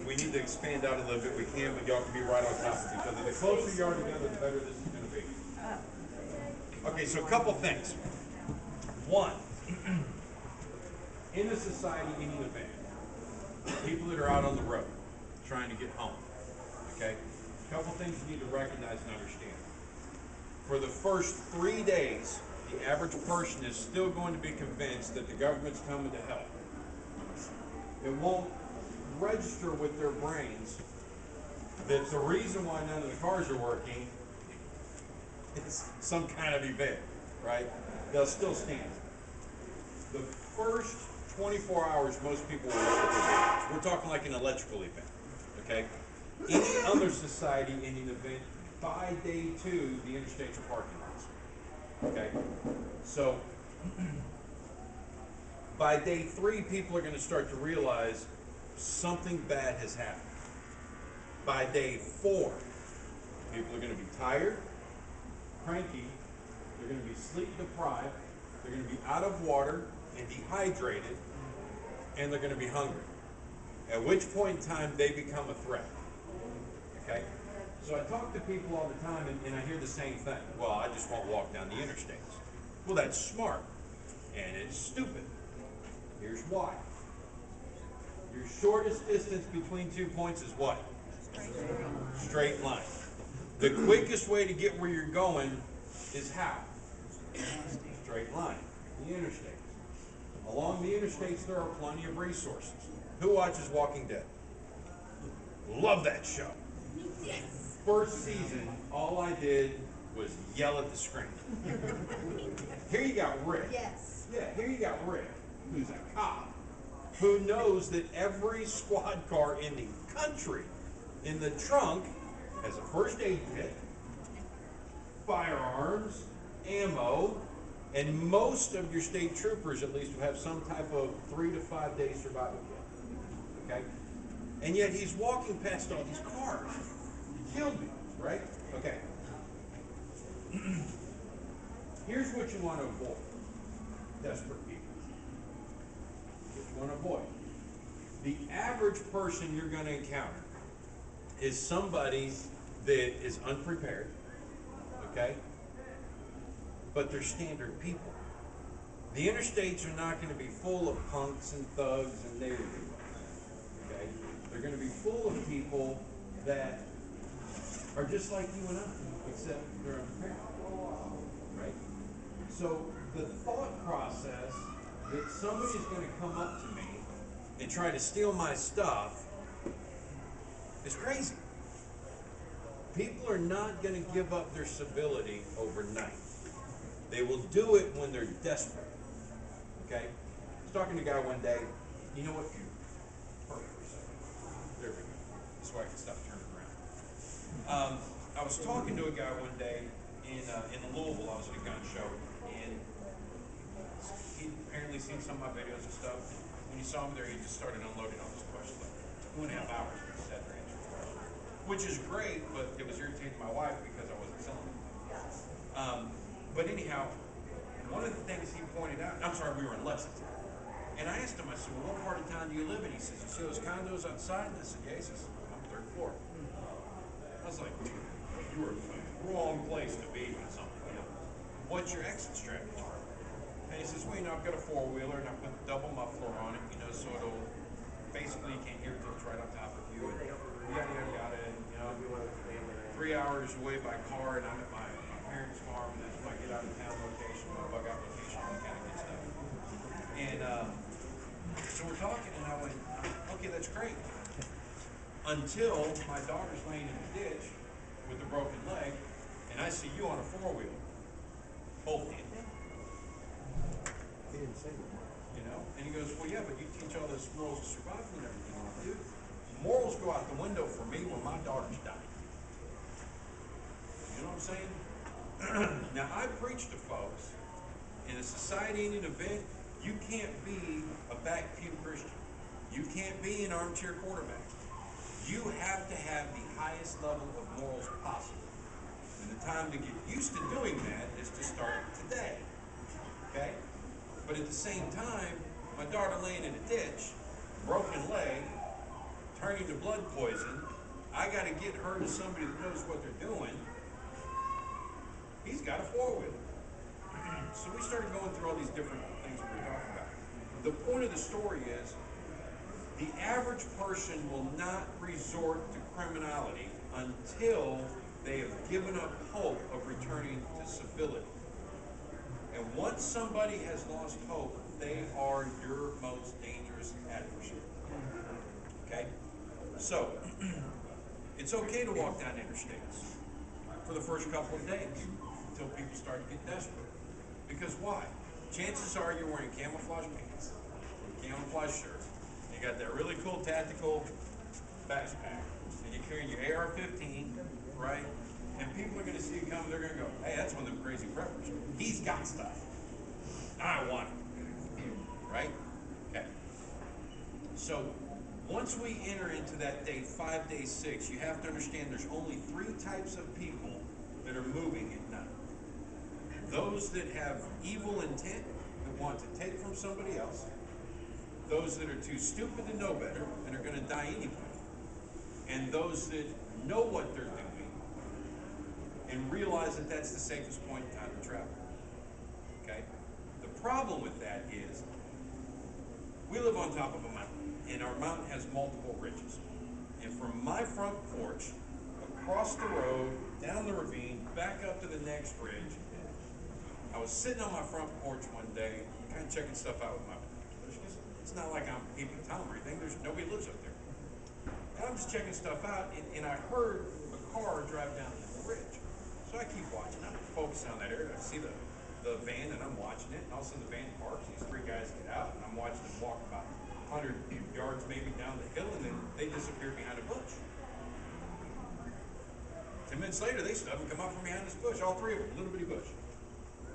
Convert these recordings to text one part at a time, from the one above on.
We need to expand out a little bit. We can, but y'all can be right on top of each other. The closer you are together, the better this is going to be. Okay, so a couple things. One, in a society, in an event, people that are out on the road trying to get home, okay? A couple things you need to recognize and understand. For the first 3 days, the average person is still going to be convinced that the government's coming to help. It won't register with their brains that the reason why none of the cars are working is some kind of event, right? They'll still stand. The first 24 hours, most people will look at their vehicles. We're talking like an electrical event, okay? Any other society in an event, by day 2, the interstates are parking lots, okay? So by day 3, people are going to start to realize something bad has happened. By day 4, people are going to be tired, cranky, they're going to be sleep deprived, they're going to be out of water and dehydrated, and they're going to be hungry. At which point in time they become a threat. Okay? So I talk to people all the time and I hear the same thing. Well, I just won't walk down the interstates. Well, that's smart. And it's stupid. Here's why. Your shortest distance between 2 points is what? Straight line. The quickest way to get where you're going is how? Straight line. The interstates. Along the interstates, there are plenty of resources. Who watches Walking Dead? Love that show. Yes. First season, all I did was yell at the screen. Here you got Rick. Yes. Yeah, here you got Rick, who's a cop, who knows that every squad car in the country in the trunk has a first aid kit, firearms, ammo, and most of your state troopers at least will have some type of 3 to 5 day survival kit. Okay? And yet he's walking past all these cars. He killed me, right? Okay. Here's what you want to avoid. Desperate people. What you want to avoid. The average person you're going to encounter is somebody that is unprepared, okay? But they're standard people. The interstates are not going to be full of punks and thugs and neighborhood, okay? They're going to be full of people that are just like you and I, except they're unprepared, right? So the thought process that somebody's going to come up to me and try to steal my stuff is crazy. People are not going to give up their civility overnight. They will do it when they're desperate. Okay? I was talking to a guy one day. You know what? Perfect for a second. There we go. That's why I can stop turning around. I was talking to a guy one day in Louisville. I was at a gun show, and he'd apparently seen some of my videos and stuff. When he saw me there, he just started unloading all these questions. Like 2.5 hours we sat there answering questions, which is great, but it was irritating my wife because I wasn't selling it. But anyhow, one of the things he pointed out, I'm sorry, we were in Lexington. And I asked him, I said, well, what part of town do you live in? He says, you see those condos outside? And I said, yeah. He says, I'm 3rd floor. I was like, dude, you were in the wrong place to be with something. You know, what's your exit strategy? And he says, well, you know, I've got a 4-wheeler and I put the double muffler on it, you know, so it'll, basically you can't hear it till it's right on top of you, and yada, yada, yada, and, you know, 3 hours away by car, and I'm at my parents' farm, and that's my get out of town location, my bug out location, all that kind of good stuff. And so we're talking, and I went, okay, that's great. Until my daughter's laying in the ditch with a broken leg, and I see you on a 4-wheeler, both hands. He didn't say that. You know? And he goes, well, yeah, but you teach all this morals of survival and everything. Dude, morals go out the window for me when my daughter's dying. You know what I'm saying? Now, I preach to folks, in a society, in an event, you can't be a back pew Christian. You can't be an armchair quarterback. You have to have the highest level of morals possible. And the time to get used to doing that is to start today. Okay? But at the same time, my daughter laying in a ditch, broken leg, turning to blood poison. I got to get her to somebody that knows what they're doing. He's got a four-wheeler. So we started going through all these different things we were talking about. The point of the story is, the average person will not resort to criminality until they have given up hope of returning to civility. And once somebody has lost hope, they are your most dangerous adversary. Okay? So, it's okay to walk down interstates for the first couple of days until people start to get desperate. Because why? Chances are you're wearing camouflage pants, camouflage shirt, you got that really cool tactical backpack, and you're carrying your AR-15, right? And people are going to see you coming, they're going to go, hey, that's one of them crazy preppers. He's got stuff. I want it. Right? Okay. So, once we enter into that day 5, day 6, you have to understand there's only 3 types of people that are moving at night. Those that have evil intent, that want to take from somebody else. Those that are too stupid to know better and are going to die anyway. And those that know what they're doing and realize that that's the safest point in time to travel. Okay? The problem with that is we live on top of a mountain, and our mountain has multiple ridges. And from my front porch, across the road, down the ravine, back up to the next ridge, I was sitting on my front porch one day, kind of checking stuff out with my binoculars. It's not like I'm keeping Tom or anything. There's nobody lives up there. And I'm just checking stuff out, and I heard a car drive down the ridge. So I keep watching. I'm focusing on that area. I see the van, and I'm watching it. And all of a sudden, the van parks. These 3 guys get out, and I'm watching them walk about 100 yards maybe down the hill, and then they disappear behind a bush. 10 minutes later, they stop and come out from behind this bush. All 3 of them, little bitty bush.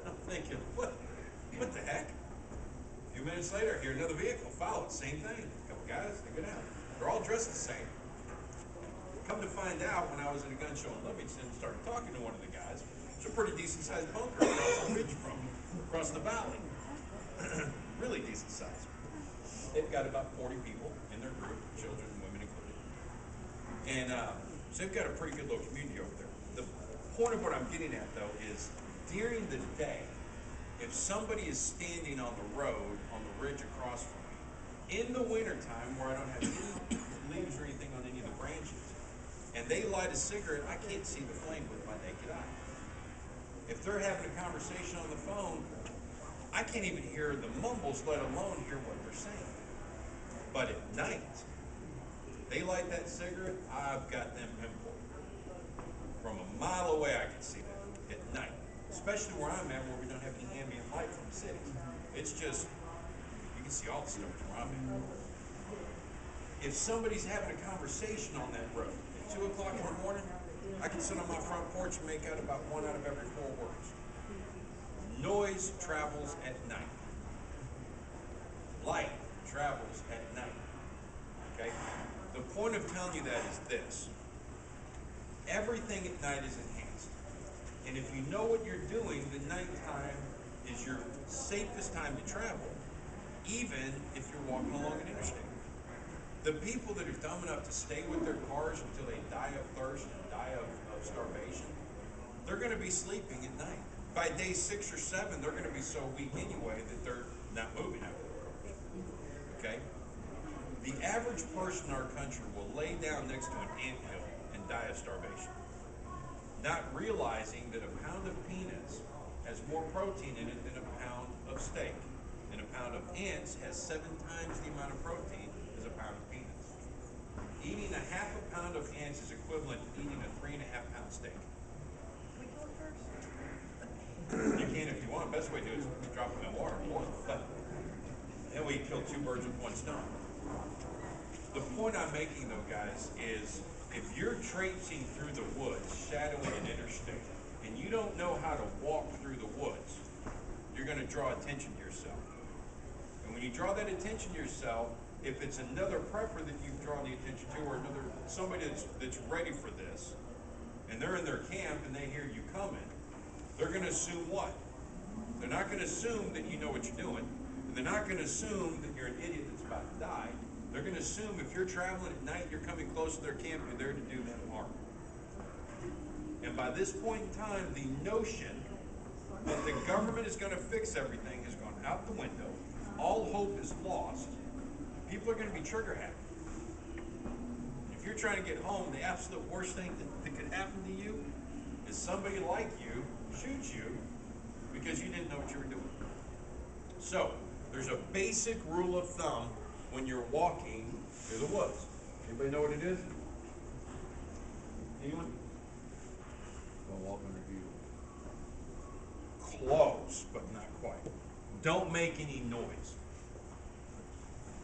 I'm thinking, what the heck? A few minutes later, I hear another vehicle follow it, same thing. A couple guys, they go down. They're all dressed the same. Come to find out, when I was at a gun show in Livingston, started talking to one of the guys. It's a pretty decent sized bunker across the ridge from me, across the valley. Really decent size. They've got about 40 people in their group, children and women included. And so they've got a pretty good little community over there. The point of what I'm getting at, though, is during the day, if somebody is standing on the road, on the ridge across from me, in the wintertime where I don't have any leaves or anything on any of the branches, and they light a cigarette, I can't see the flame with my naked eye. If they're having a conversation on the phone, I can't even hear the mumbles, let alone hear what they're saying. But at night, they light that cigarette, I've got them pinpointed. From a mile away, I can see that at night. Especially where I'm at, where we don't have any ambient light from the city. It's just, you can see all the stars where I'm at. If somebody's having a conversation on that road at 2 o'clock in the morning, I can sit on my front porch and make out about 1 out of every 4 words. Noise travels at night. Light travels at night. Okay? The point of telling you that is this. Everything at night is enhanced. And if you know what you're doing, the nighttime is your safest time to travel, even if you're walking along an interstate. The people that are dumb enough to stay with their cars until they die of thirst and die of starvation, they're going to be sleeping at night. By day 6 or 7, they're going to be so weak anyway that they're not moving out of their cars. Okay? The average person in our country will lay down next to an anthill and die of starvation, not realizing that a pound of peanuts has more protein in it than a pound of steak. And a pound of ants has 7 times the amount of protein as a pound of peanuts. Eating a half a pound of ants is equivalent to eating a 3.5-pound steak. Can we go first? You can if you want. The best way to do it is drop them in water and boil them. But then we kill 2 birds with 1 stone. The point I'm making, though, guys, is if you're traipsing through the woods, shadowing an interstate, and you don't know how to walk through the woods, you're going to draw attention to yourself. And when you draw that attention to yourself, if it's another prepper that you've drawn the attention to, or somebody that's ready for this, and they're in their camp and they hear you coming, they're going to assume what? They're not going to assume that you know what you're doing. not going to assume that you're an idiot that's about to die. They're going to assume if you're traveling at night, you're coming close to their camp, you're there to do them harm. And by this point in time, the notion that the government is going to fix everything has gone out the window. All hope is lost. People are going to be trigger happy. If you're trying to get home, the absolute worst thing that could happen to you is somebody like you shoots you because you didn't know what you were doing. So, there's a basic rule of thumb when you're walking through the woods. Anybody know what it is? Anyone? Don't walk under view. Close, but not quite. Don't make any noise.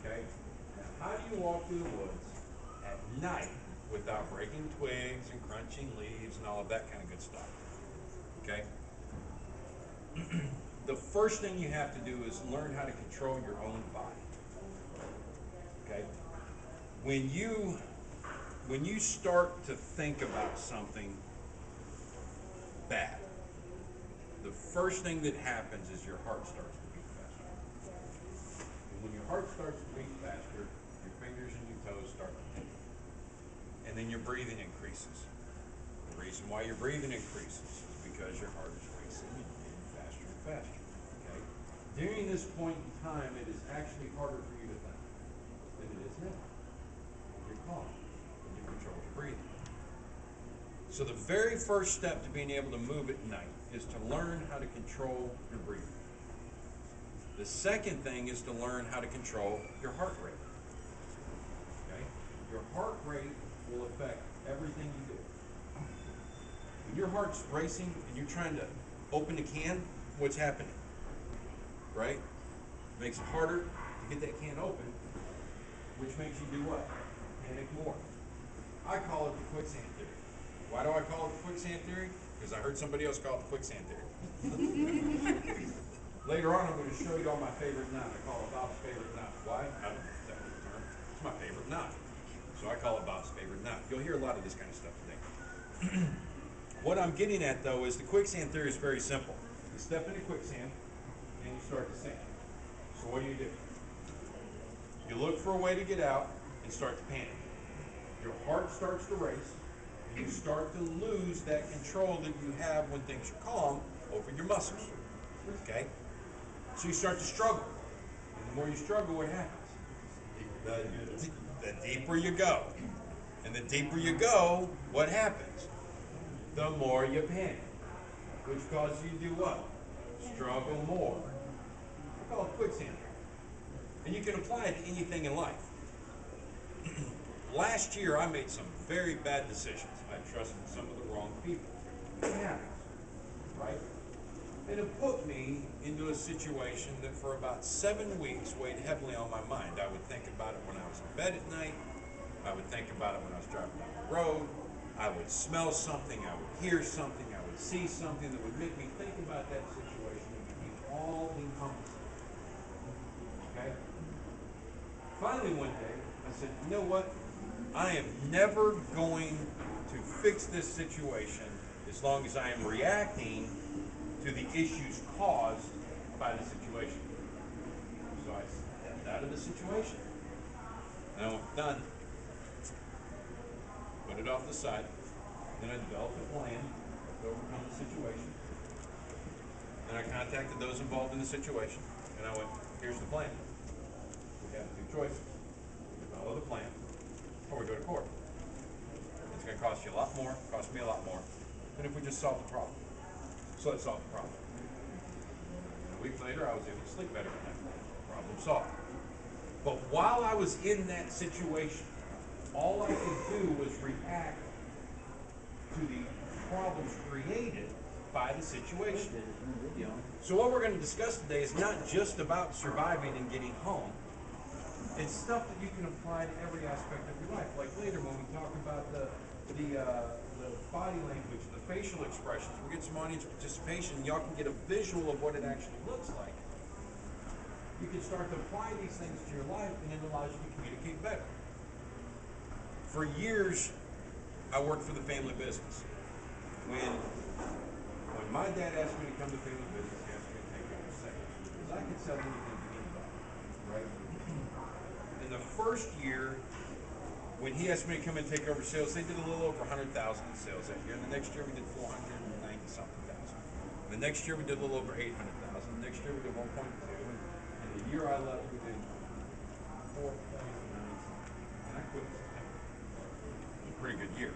Okay? Now, how do you walk through the woods at night without breaking twigs and crunching leaves and all of that kind of good stuff? Okay? The first thing you have to do is learn how to control your own body. Okay? When you start to think about something bad, the first thing that happens is your heart starts to beat faster. And when your heart starts to beat faster, your fingers and your toes start to tingle. And then your breathing increases. The reason why your breathing increases is because your heart is racing and beating faster and faster. Okay? During this point in time, it is actually harder for you to think than it is now. You're calm and you control your breathing. So the very first step to being able to move at night is to learn how to control your breathing. The second thing is to learn how to control your heart rate. Okay? Your heart rate will affect everything you do. When your heart's racing and you're trying to open a can, what's happening? Right? It makes it harder to get that can open, which makes you do what? Panic more. I call it the quicksand theory. Why do I call it the quicksand theory? Because I heard somebody else call it the quicksand theory. Later on, I'm going to show you all my favorite knot. I call it Bob's favorite knot. Why? I don't know if that's the term. It's my favorite knot. So I call it Bob's favorite knot. You'll hear a lot of this kind of stuff today. What I'm getting at, though, is the quicksand theory is very simple. You step into quicksand, and you start to sink. So what do? You look for a way to get out and start to panic. Your heart starts to race. You start to lose that control that you have when things are calm over your muscles. Okay? So you start to struggle. And the more you struggle, what happens? The deeper you go. And the deeper you go, what happens? The more you panic. Which causes you to do what? Struggle more. I call it quicksand. And you can apply it to anything in life. Last year, I made some very bad decisions. I trusted some of the wrong people. It happens, right? And it put me into a situation that for about 7 weeks weighed heavily on my mind. I would think about it when I was in bed at night. I would think about it when I was driving down the road. I would smell something. I would hear something. I would see something that would make me think about that situation and became all encompassing. Okay? Finally, one day, I said, you know what? I am never going to fix this situation as long as I am reacting to the issues caused by the situation. So I stepped out of the situation. And I went, done. Put it off the side. Then I developed a plan to overcome the situation. Then I contacted those involved in the situation. And I went, here's the plan. We have two choices. We follow the plan, or we go to court. It's going to cost you a lot more, cost me a lot more, than if we just solve the problem. So let's solve the problem. And a week later, I was able to sleep better at night. Problem solved. But while I was in that situation, all I could do was react to the problems created by the situation. So what we're going to discuss today is not just about surviving and getting home. It's stuff that you can apply to every aspect of your life. Like later when we talk about the body language, the facial expressions, we'll get some audience participation. Y'all can get a visual of what it actually looks like. You can start to apply these things to your life, and it allows you to communicate better. For years, I worked for the family business. When my dad asked me to come to family business, he asked me to take over sales because I could sell anything to anybody. right? In the first year, when he asked me to come and take over sales, they did a little over 100,000 in sales that year. And the next year we did 490 something thousand. The next year we did a little over 800,000. The next year we did 1.2. And the year I left we did 4.9 something. And I quit in September. A pretty good year.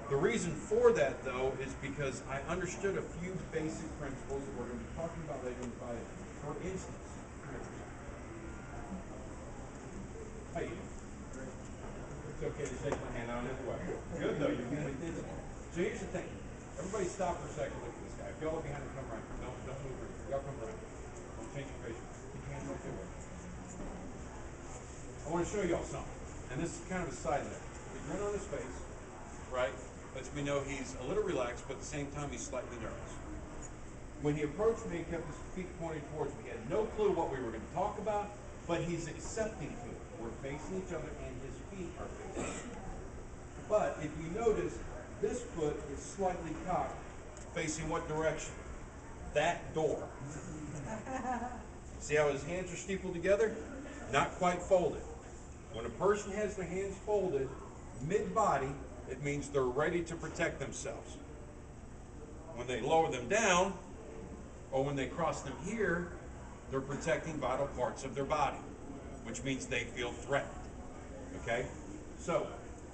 The reason for that though is because I understood a few basic principles that we're going to be talking about later in the Bible. For instance, how you doing? It's okay to shake my hand. I don't have to worry. Good though, you're being attentive. So here's the thing. Everybody stop for a second. Look at this guy. If y'all are behind him, come right. Don't move. Y'all come right. Don't change your face. Keep your hands off your way. I want to show y'all something. And this is kind of a side note. The grin on his face, right, lets me know he's a little relaxed, but at the same time he's slightly nervous. When he approached me, he kept his feet pointed towards me. He had no clue what we were going to talk about, but he's accepting to it. We're facing each other and his feet are facing. But if you notice, this foot is slightly cocked, facing what direction? That door. See how his hands are steepled together? Not quite folded. When a person has their hands folded mid-body, it means they're ready to protect themselves. When they lower them down, or when they cross them here, they're protecting vital parts of their body, which means they feel threatened. Okay? So,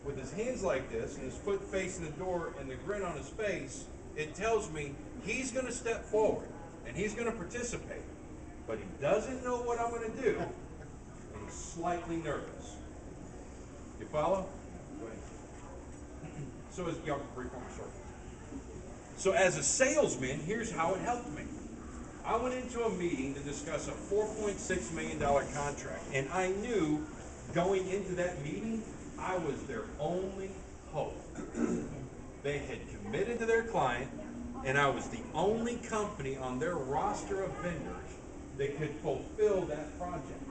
with his hands like this, and his foot facing the door, and the grin on his face, it tells me he's going to step forward, and he's going to participate. But he doesn't know what I'm going to do, and he's slightly nervous. You follow? Go ahead. So as y'all can reform a circle. So as a salesman, here's how it helped me. I went into a meeting to discuss a $4.6 million contract, and I knew going into that meeting, I was their only hope. They had committed to their client, and I was the only company on their roster of vendors that could fulfill that project.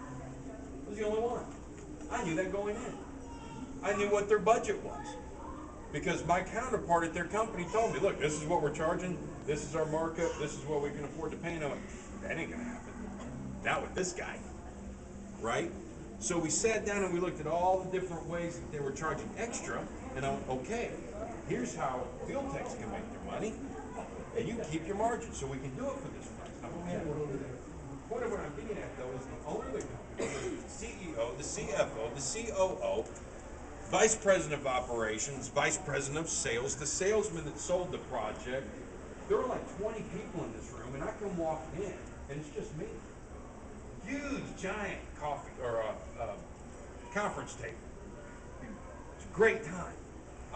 I was the only one. I knew that going in. I knew what their budget was. Because my counterpart at their company told me, look, this is what we're charging, this is our markup, this is what we can afford to pay. And I'm like, that ain't gonna happen. Not with this guy, right? So we sat down and we looked at all the different ways that they were charging extra, and I went, okay, here's how field techs can make their money, and you keep your margin, so we can do it for this price. Now, the point of what I'm getting at, though, is the owner of the company, the CEO, the CFO, the COO, Vice President of Operations, Vice President of Sales, the salesman that sold the project. There were like 20 people in this room, and I come walking in, and it's just me. Huge, giant coffee or conference table. It's a great time.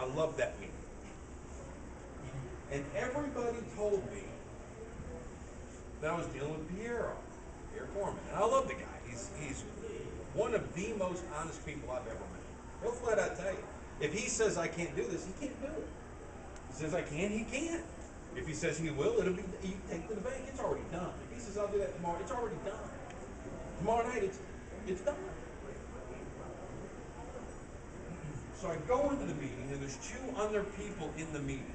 I love that meeting. And everybody told me that I was dealing with Pierre Foreman, and I love the guy. He's one of the most honest people I've ever met. He'll flat out tell you. If he says I can't do this, he can't do it. He says I can, he can't. If he says he will, it'll be, you take it to the bank, it's already done. If he says I'll do that tomorrow, it's already done. Tomorrow night, it's done. So I go into the meeting, and there's two other people in the meeting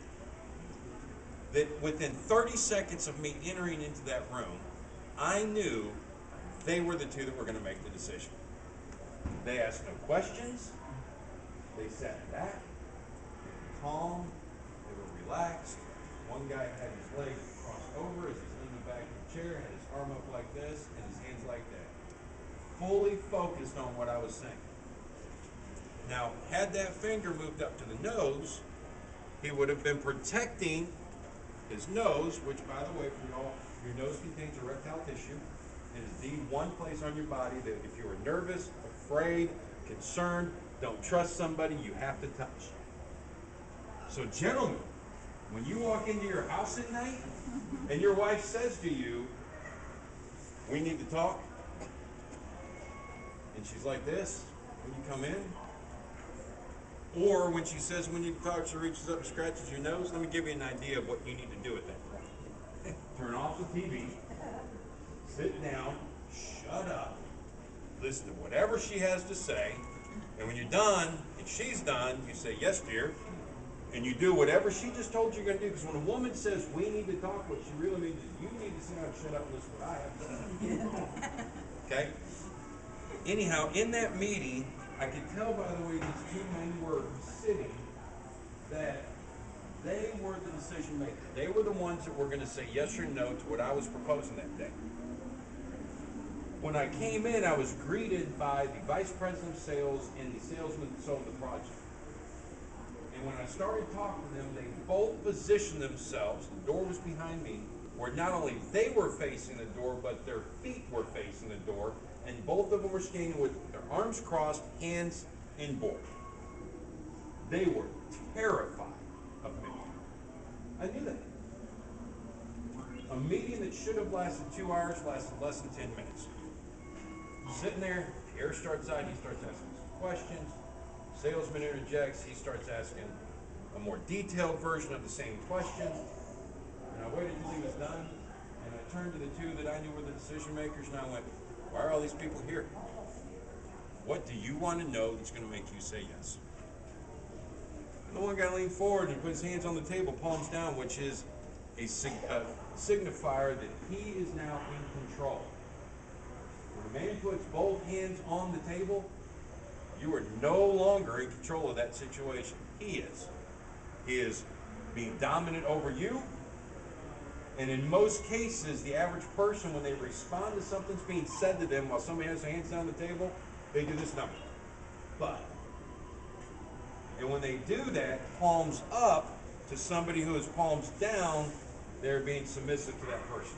that within 30 seconds of me entering into that room, I knew they were the two that were going to make the decision. They asked no questions. They sat back, they were calm, they were relaxed. One guy had his leg crossed over as he's in the back of the chair, had his arm up like this, and his hands like that. Fully focused on what I was saying. Now, had that finger moved up to the nose, he would have been protecting his nose, which, by the way, for y'all, your nose contains erectile tissue. It is the one place on your body that if you are nervous, afraid, concerned, don't trust somebody, you have to touch. So gentlemen, when you walk into your house at night and your wife says to you, we need to talk, and she's like this when you come in, or when she says we need to talk, she reaches up and scratches your nose, let me give you an idea of what you need to do at that point. Turn off the TV, sit down, shut up, listen to whatever she has to say, and when you're done, and she's done, you say, yes, dear, and you do whatever she just told you you're going to do. Because when a woman says, we need to talk, what she really means is you need to sit down and shut up and listen to what I have to say. Okay? Anyhow, in that meeting, I could tell by the way these two men were sitting that they were the decision makers. They were the ones that were going to say yes or no to what I was proposing that day. When I came in, I was greeted by the vice president of sales and the salesman that sold the project. And when I started talking to them, they both positioned themselves, the door was behind me, where not only they were facing the door, but their feet were facing the door, and both of them were standing with their arms crossed, hands inboard. They were terrified of me. I knew that. A meeting that should have lasted 2 hours lasted less than 10 minutes. Sitting there, Pierre starts out, he starts asking some questions. Salesman interjects, he starts asking a more detailed version of the same question. And I waited till he was done, and I turned to the two that I knew were the decision makers, and I went, why are all these people here? What do you want to know that's going to make you say yes? And the one guy leaned forward and put his hands on the table, palms down, which is a signifier that he is now in control. When a man puts both hands on the table, you are no longer in control of that situation. He is. He is being dominant over you. And in most cases, the average person, when they respond to something's being said to them while somebody has their hands down the table, they do this number. But. And when they do that, palms up to somebody who is palms down, they're being submissive to that person.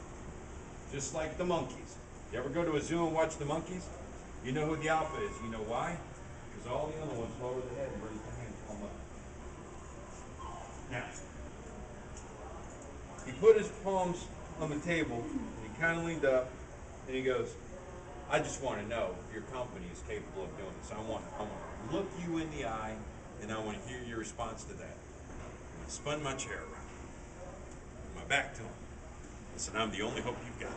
Just like the monkeys. You ever go to a zoo and watch the monkeys? You know who the alpha is. You know why? Because all the other ones lower the head and raise the hand, palm up. Now, he put his palms on the table, and he kind of leaned up, and he goes, I just want to know if your company is capable of doing this. I want to look you in the eye, and I want to hear your response to that. And I spun my chair around, my back to him. I said, I'm the only hope you've got.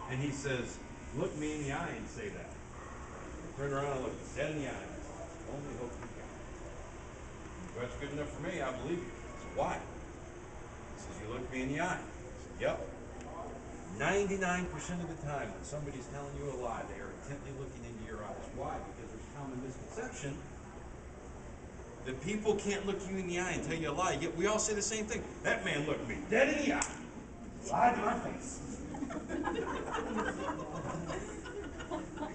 And he says, look me in the eye and say that. I turned around and looked dead in the eye. And I said, the only hope you've got. Well, that's good enough for me. I believe you. I said, why? He says, you look me in the eye. I said, yep. 99% of the time when somebody's telling you a lie, they are intently looking into your eyes. Why? Because there's a common misconception that people can't look you in the eye and tell you a lie. Yet we all say the same thing. That man looked me dead in the eye. Lied to my face.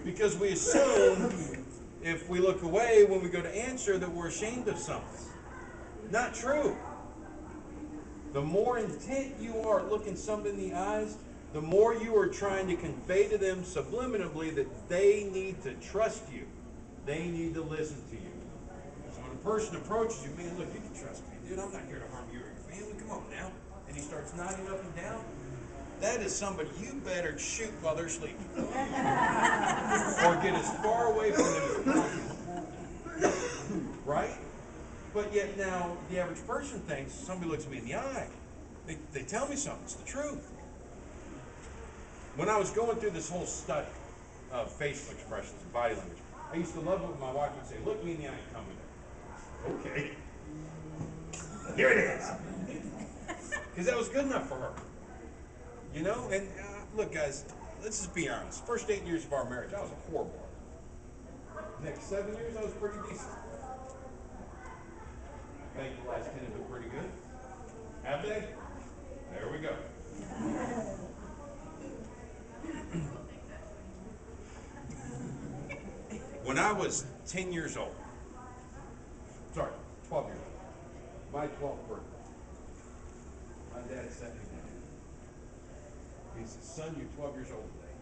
Because we assume if we look away when we go to answer that we're ashamed of something. Not true. The more intent you are at looking somebody in the eyes, the more you are trying to convey to them subliminally that they need to trust you. They need to listen to you. So when a person approaches you, man, look, you can trust me, dude. I'm not here to harm you or your family. Come on now. And he starts nodding up and down. That is somebody you better shoot while they're sleeping. Or get as far away from them as possible. Right? But yet now, the average person thinks, somebody looks me in the eye. They tell me something. It's the truth. When I was going through this whole study of facial expressions and body language, I used to love it when my wife would say, look me in the eye and tell me that. Okay. Here it is. Because that was good enough for her. You know? And look, guys, let's just be honest. First 8 years of our marriage, I was a horrible. Next 7 years, I was pretty decent. I think the last 10 have been pretty good. Have they? There we go. When I was 10 years old, 12 years old, my 12th birthday, my dad sat me down. He said, son, you're 12 years old today.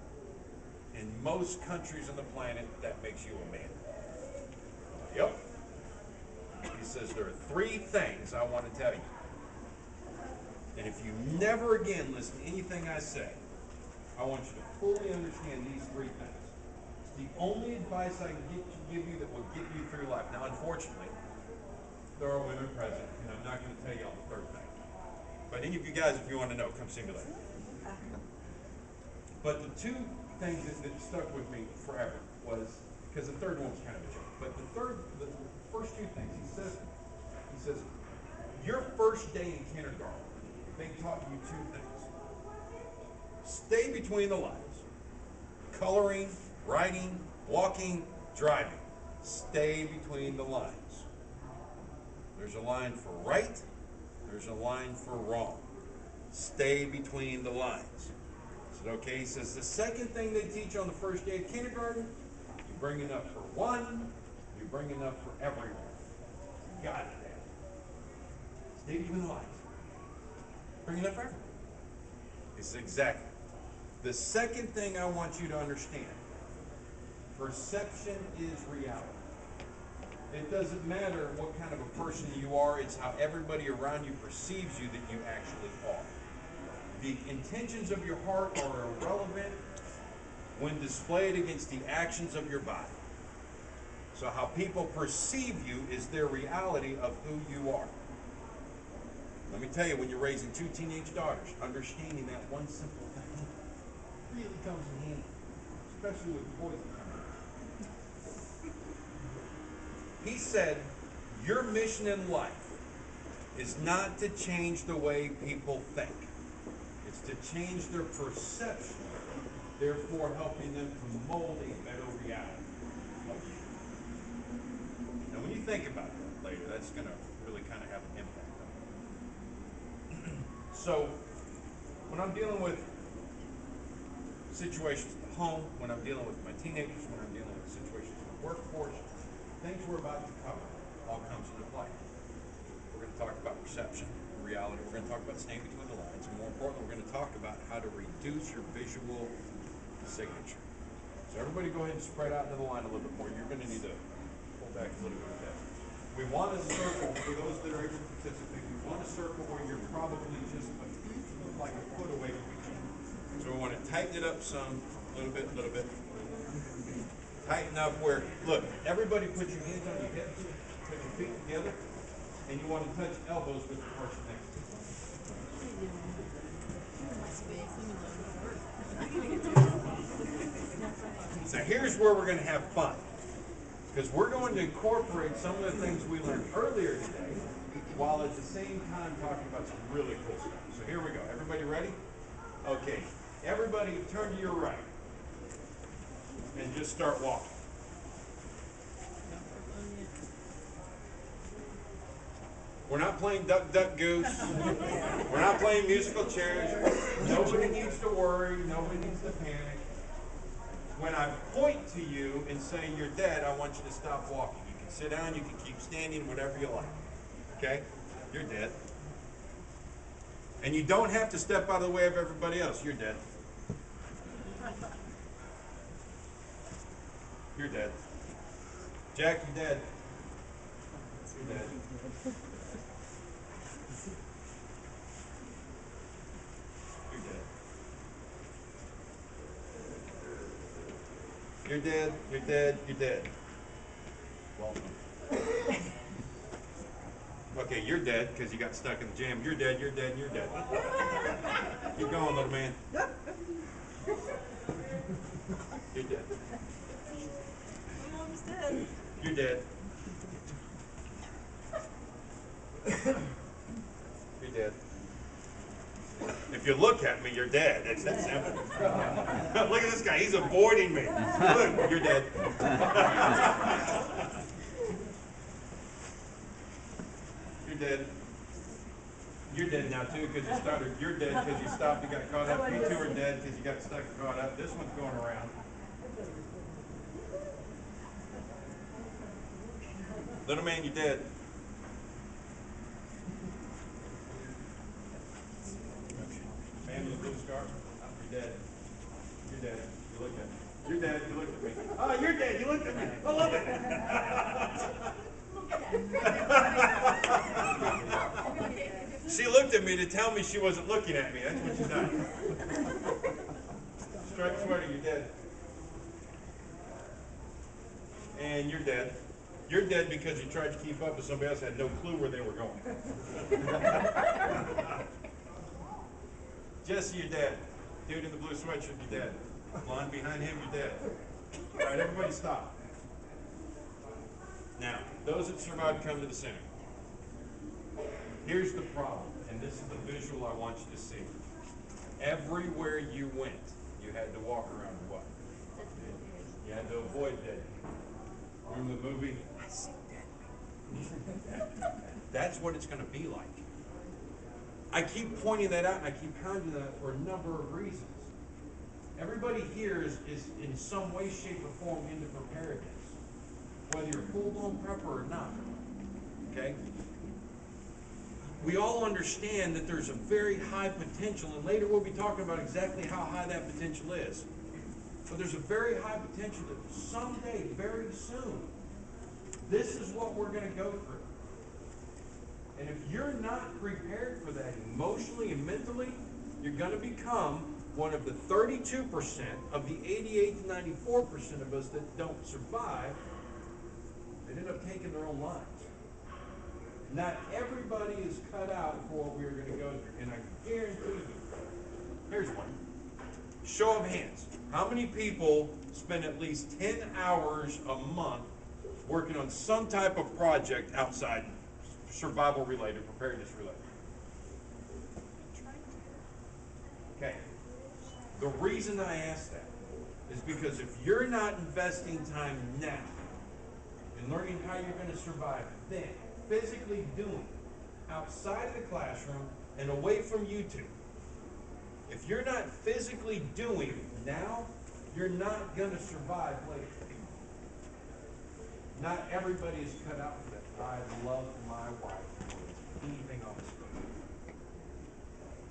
In most countries on the planet, that makes you a man. Yep. He says, there are 3 things I want to tell you. And if you never again listen to anything I say, I want you to fully understand these 3 things. It's the only advice I can give you that will get you through life. Now, unfortunately, there are women present, and I'm not going to tell you all the 3rd thing. But any of you guys, if you want to know, come see me later. But the 2 things that stuck with me forever was, because the 3rd one was kind of a joke, but the first 2 things, he says, your first day in kindergarten, they taught you 2 things. Stay between the lines coloring, writing, walking, driving. Stay between the lines. There's a line for right, there's a line for wrong. Stay between the lines. Is it okay? He says the second thing they teach on the first day of kindergarten, you bring enough for one, you bring enough for everyone. Got it, Dad. Stay between the lines. Bring enough for everyone. He says exactly. The second thing I want you to understand, perception is reality. It doesn't matter what kind of a person you are, it's how everybody around you perceives you that you actually are. The intentions of your heart are irrelevant when displayed against the actions of your body. So how people perceive you is their reality of who you are. Let me tell you, when you're raising two teenage daughters, understanding that one simple thing really comes in handy, especially with boys that come in. He said, your mission in life is not to change the way people think. It's to change their perception, therefore helping them to mold a better reality of you. Now, when you think about that later, that's going to really kind of have an impact on you. So, when I'm dealing with situations at home, when I'm dealing with my teenagers, when I'm dealing with situations in the workforce, things we're about to cover all comes into play. We're going to talk about perception, reality. We're going to talk about staying between the lines. And more importantly, we're going to talk about how to reduce your visual signature. So everybody go ahead and spread out into the line a little bit more. You're going to need to pull back a little bit of that. We want to circle, for those that are able to participate, we want to circle where you're probably just like a foot away from each other. So we want to tighten it up some, a little bit. Tighten up where, look, everybody put your hands on your hips, put your feet together, and you want to touch elbows with the person next to you. So here's where we're going to have fun. Because we're going to incorporate some of the things we learned earlier today, while at the same time talking about some really cool stuff. So here we go. Everybody ready? Okay. Everybody turn to your right. And just start walking. We're not playing duck, duck, goose. We're not playing musical chairs. Nobody needs to worry. Nobody needs to panic. When I point to you and say you're dead, I want you to stop walking. You can sit down, you can keep standing, whatever you like. Okay? You're dead. And you don't have to step out of the way of everybody else. You're dead. You're dead. Jack, you're dead. You're dead. You're dead. You're dead. You're dead. Welcome. Okay, you're dead because you got stuck in the jam. You're dead. You're dead. You're dead. Keep going, little man. You're dead. My mom's dead. You're dead. You're dead. If you look at me, you're dead. It's that simple. Look at this guy. He's avoiding me. Look, you're dead. You're dead. You're dead now too because you started. You're dead because you stopped and got caught up. You two are dead because you got stuck and caught up. This one's going around. Little man, you're dead. Man with the blue scarf, you're dead. You're dead. You look at me. You're dead. You looked at me. Oh, you're dead. You looked at me. I love it. She looked at me to tell me she wasn't looking at me. That's what she's done. Striped sweater, you're dead. And you're dead. You're dead because you tried to keep up, but somebody else had no clue where they were going. Jesse, you're dead. Dude in the blue sweatshirt, you're dead. Blonde behind him, you're dead. All right, everybody stop. Now, those that survived, come to the center. Here's the problem, and this is the visual I want you to see. Everywhere you went, you had to walk around what? You had to avoid dead people. Remember the movie? I see dead people. That's what it's going to be like. I keep pointing that out and I keep pounding that for a number of reasons. Everybody here is in some way, shape, or form into preparedness. Whether you're full-blown prepper or not. Okay? We all understand that there's a very high potential, and later we'll be talking about exactly how high that potential is. But there's a very high potential that someday, very soon, this is what we're going to go through. And if you're not prepared for that emotionally and mentally, you're going to become one of the 32% of the 88 to 94% of us that don't survive, that end up taking their own lives. Not everybody is cut out for what we're going to go through. And I guarantee you, here's one. Show of hands. How many people spend at least 10 hours a month working on some type of project outside survival related, preparedness related? Okay. The reason I ask that is because if you're not investing time now in learning how you're going to survive, then physically doing outside of the classroom and away from YouTube, if you're not physically doing now, you're not going to survive later. Not everybody is cut out for that. I love my wife more than anything on this earth.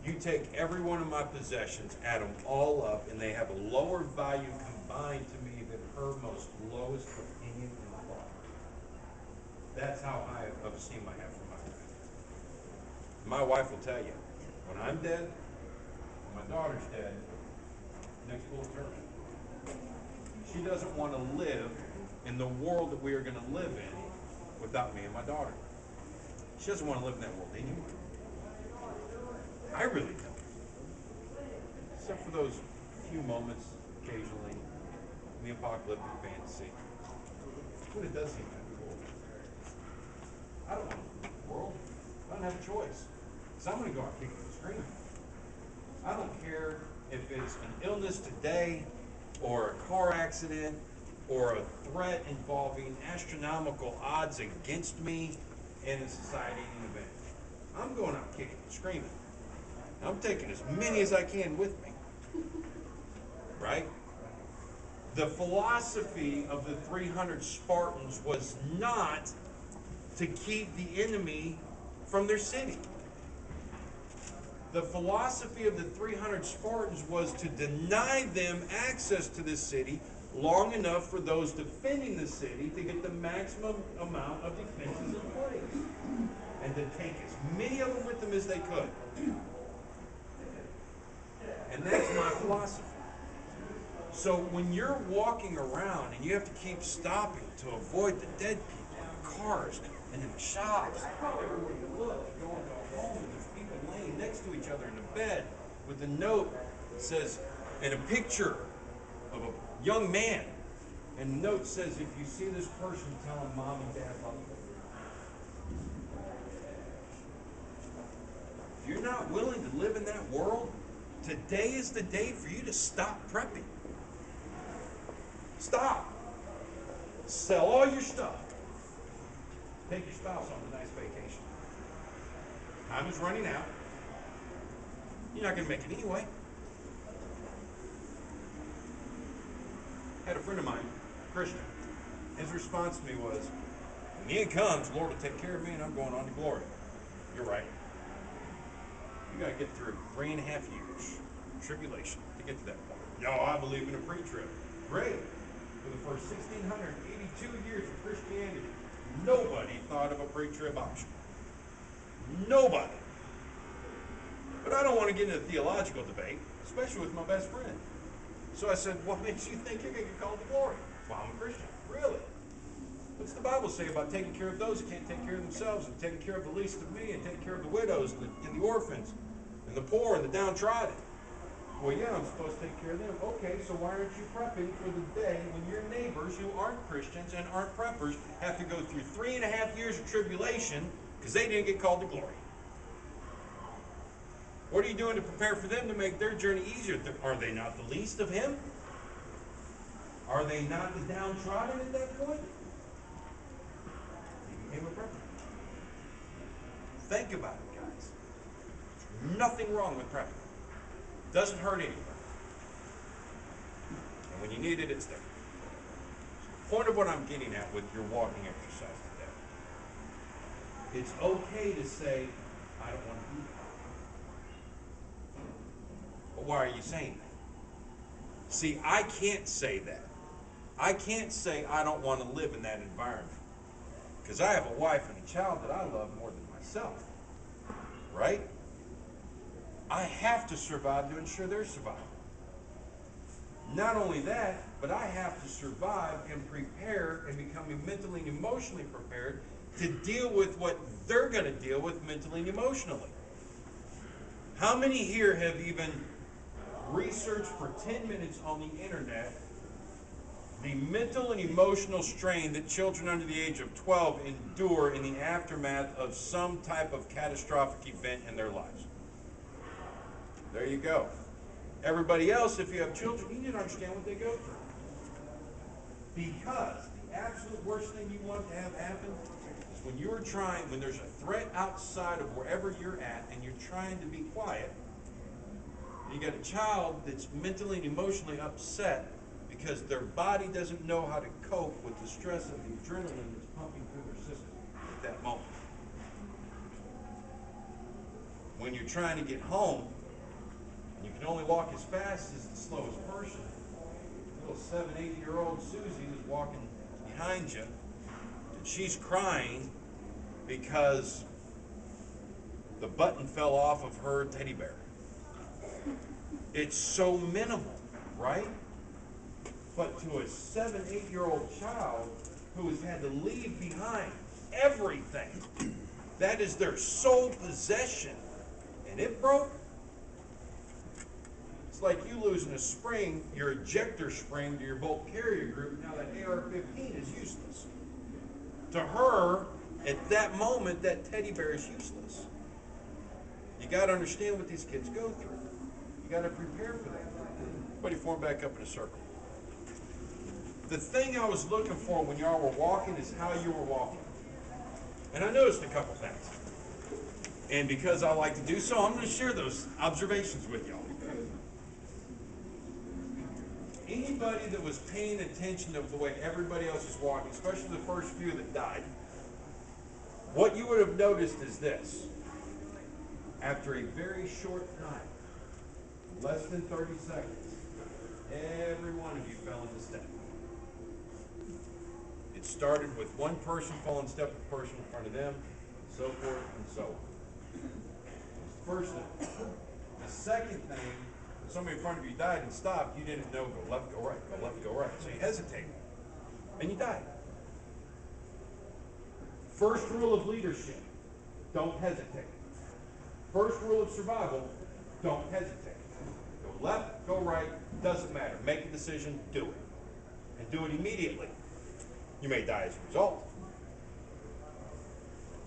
You take every one of my possessions, add them all up, and they have a lower value combined to me than her most lowest opinion in the world. That's how high of esteem I have for my wife. My wife will tell you, when I'm dead, when my daughter's dead, next little turn. She doesn't want to live in the world that we are going to live in without me and my daughter. She doesn't want to live in that world anyway. I really don't. Except for those few moments occasionally in the apocalyptic fantasy. But it does seem kind of cool. I don't want to live in the world. I don't have a choice. Because I'm going to go out kicking and screaming. I don't care if it's an illness today or a car accident or a threat involving astronomical odds against me in a society event. I'm going out kicking and screaming. I'm taking as many as I can with me. Right? The philosophy of the 300 Spartans was not to keep the enemy from their city. The philosophy of the 300 Spartans was to deny them access to the city long enough for those defending the city to get the maximum amount of defenses in place and to take as many of them with them as they could. And that's my philosophy. So when you're walking around and you have to keep stopping to avoid the dead people in the cars and in the shops, everywhere you look, you're going to a home and there's people laying next to each other in a bed with a note that says, and a picture of a young man, and the note says, if you see this person, tell him mom and dad love him. If you're not willing to live in that world, today is the day for you to stop prepping. Stop. Sell all your stuff. Take your spouse on a nice vacation. Time is running out. You're not going to make it anyway. I had a friend of mine, Christian. His response to me was, when the end comes, the Lord will take care of me and I'm going on to glory. You're right. You got to get through 3.5 years tribulation to get to that point. No, I believe in a pre-trib. Great. For the first 1,682 years of Christianity, nobody thought of a pre-trib option. Nobody. But I don't want to get into a theological debate, especially with my best friend. So I said, what makes you think you're going to get called to glory? Well, I'm a Christian. Really? What's the Bible say about taking care of those who can't take care of themselves, and taking care of the least of me, and taking care of the widows and the orphans and the poor and the downtrodden? Well, yeah, I'm supposed to take care of them. Okay, so why aren't you prepping for the day when your neighbors who aren't Christians and aren't preppers have to go through 3.5 years of tribulation because they didn't get called to glory? What are you doing to prepare for them to make their journey easier? Are they not the least of him? Are they not the downtrodden at that point? He became a predator. Think about it, guys. There's nothing wrong with prepping. Doesn't hurt anyone. And when you need it, it's there. The point of what I'm getting at with your walking exercise today. It's okay to say, I don't want to do that. But why are you saying that? See, I can't say that. I can't say I don't want to live in that environment. Because I have a wife and a child that I love more than myself. Right? I have to survive to ensure their survival. Not only that, but I have to survive and prepare and become mentally and emotionally prepared to deal with what they're going to deal with mentally and emotionally. How many here have even researched for 10 minutes on the internet the mental and emotional strain that children under the age of 12 endure in the aftermath of some type of catastrophic event in their lives? There you go. Everybody else, if you have children, you need to understand what they go through. Because the absolute worst thing you want to have happen is when when there's a threat outside of wherever you're at and you're trying to be quiet, and you got a child that's mentally and emotionally upset because their body doesn't know how to cope with the stress of the adrenaline that's pumping through their system at that moment. When you're trying to get home, and you can only walk as fast as the slowest person, little 7, 8-year-old Susie is walking behind you, and she's crying because the button fell off of her teddy bear. It's so minimal, right? But to a 7, 8-year-old child who has had to leave behind everything, that is their sole possession, and it broke. It's like you losing a spring, your ejector spring to your bolt carrier group. Now that AR-15 is useless. To her, at that moment, that teddy bear is useless. You got to understand what these kids go through. You got to prepare for that. Everybody form back up in a circle. The thing I was looking for when y'all were walking is how you were walking. And I noticed a couple things. And because I like to do so, I'm going to share those observations with y'all. Anybody that was paying attention to the way everybody else is walking, especially the first few that died, what you would have noticed is this. After a very short time, less than 30 seconds, every one of you fell into step. It started with one person falling in step with the person in front of them, and so forth and so on. That's the first thing. The second thing, when somebody in front of you died and stopped, you didn't know go left, go right, go left, go right. So you hesitated, and you died. First rule of leadership, don't hesitate. First rule of survival, don't hesitate. Go left, go right, doesn't matter. Make a decision, do it. And do it immediately. You may die as a result.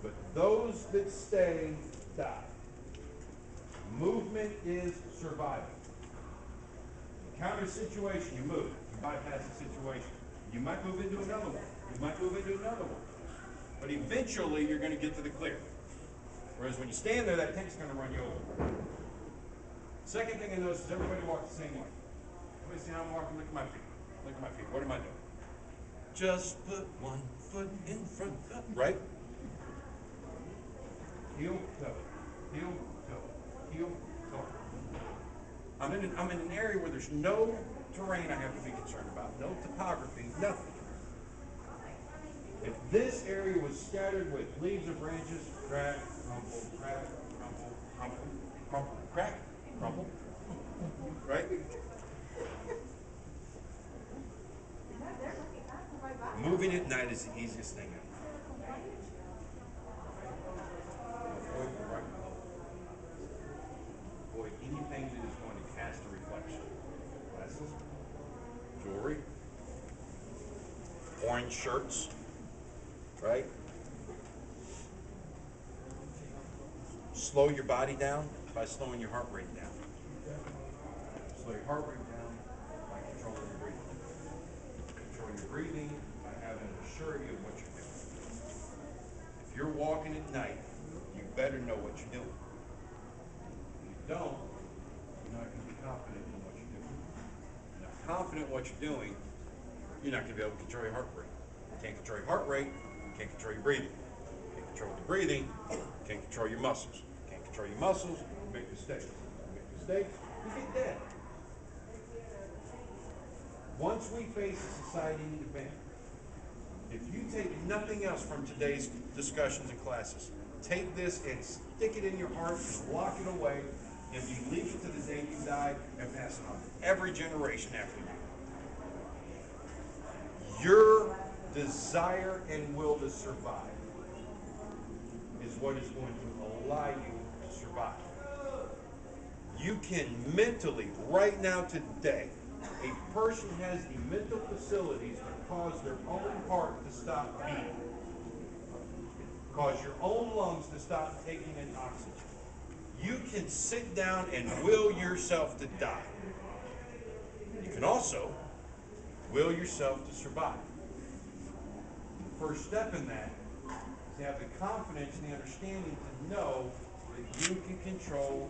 But those that stay, die. Movement is survival. Encounter a situation, you move. You bypass the situation. You might move into another one. You might move into another one. But eventually, you're going to get to the clear. Whereas when you stand there, that tank's going to run you over. Second thing I noticed is everybody walks the same way. Everybody see how I'm walking? Look at my feet. Look at my feet. What am I doing? Just put one foot in front of, right? Heel, toe. Heel, toe. Heel, toe. I'm in an area where there's no terrain I have to be concerned about. No topography, nothing. If this area was scattered with leaves or branches, crack, crumple, crack, crumple, crumple, crumple, crack, crumple, right? Moving at night is the easiest thing ever. Avoid anything that is going to cast a reflection. Glasses, jewelry, orange shirts, right? Slow your body down by slowing your heart rate down. Slow your heart rate down by controlling your breathing. confident in what you're doing, you're not going to be able to control your heart rate. You can't control your heart rate, you can't control your breathing. You can't control the breathing, you can't control your muscles. You can't control your muscles, you make mistakes. You make mistakes, you get dead. Once we face a society in demand, if you take nothing else from today's discussions and classes, take this and stick it in your heart and lock it away, and you leave it to the day you die and pass it on to every generation after you. Your desire and will to survive is what is going to allow you to survive. You can mentally, right now today, a person has the mental facilities to cause their own heart to stop beating, cause your own lungs to stop taking in oxygen. You can sit down and will yourself to die. You can also will yourself to survive. The first step in that is to have the confidence and the understanding to know that you can control